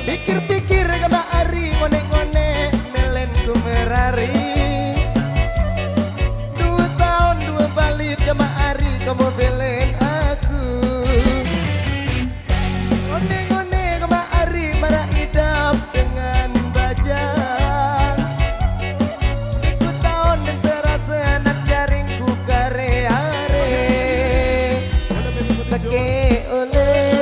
Pikir-pikir kama ari ngone-ngone melen ku merari. 2 tahun 2 balik kama ari kamu belen aku. Ngone-ngone kama ari marah idap dengan bajang. 2 tahun dan terasa nak jaring ku kare-are. Sake oleh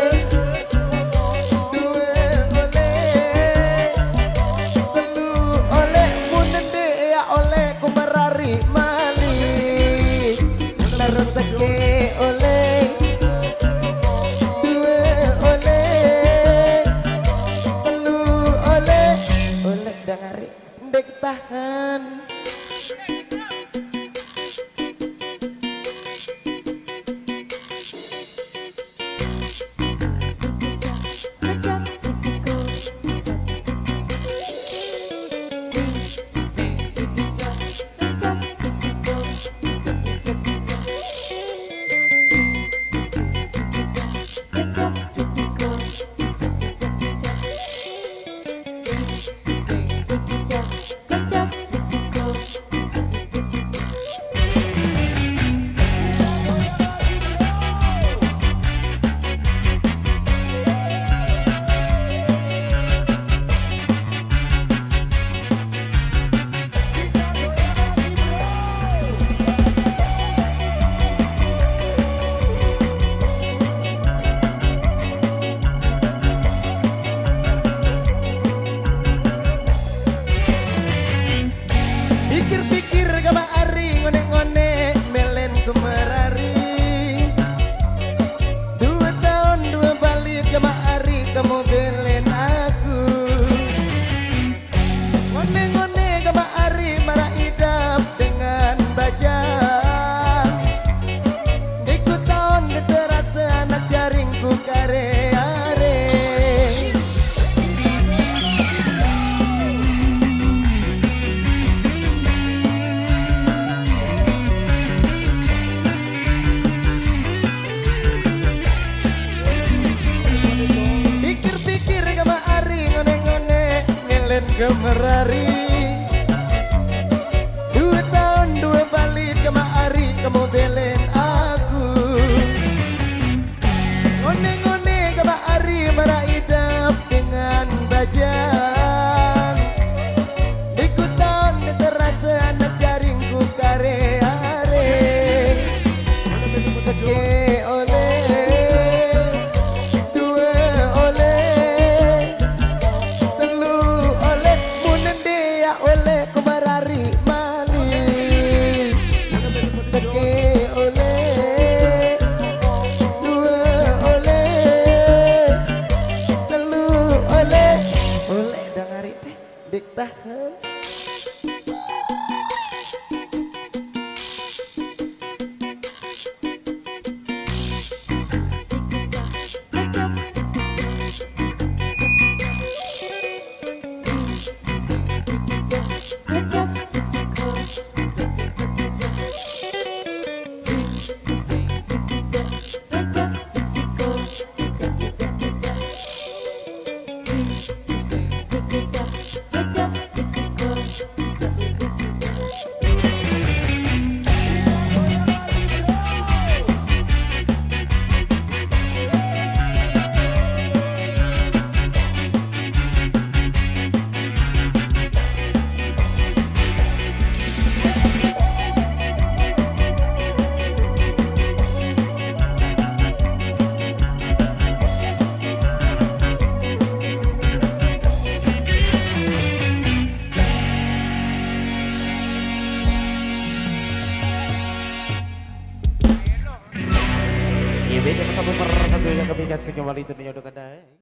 rezeki oleh 2 oleh 3 oleh dangari ndek tahan. Pikir-pikir kama ari ngone-ngone melen ku merari. 2 tahun 2 balik kama ari kamu belen aku. Ngone-ngone kama ari marah idap dengan bajang. 2 tahun terasa anak jaring ku kare-are. Kemerari 2 tahun 2 balik kama ari kamu belen aku. Ngone-ngone kama ari marah idap dengan bajang. 2 tahun terasa anak jaring ku kare-are. Sake oleh 2 oleh 3 oleh ku merari mali. Sake beda satu persatu yang kami kasih kembali itu menyodokan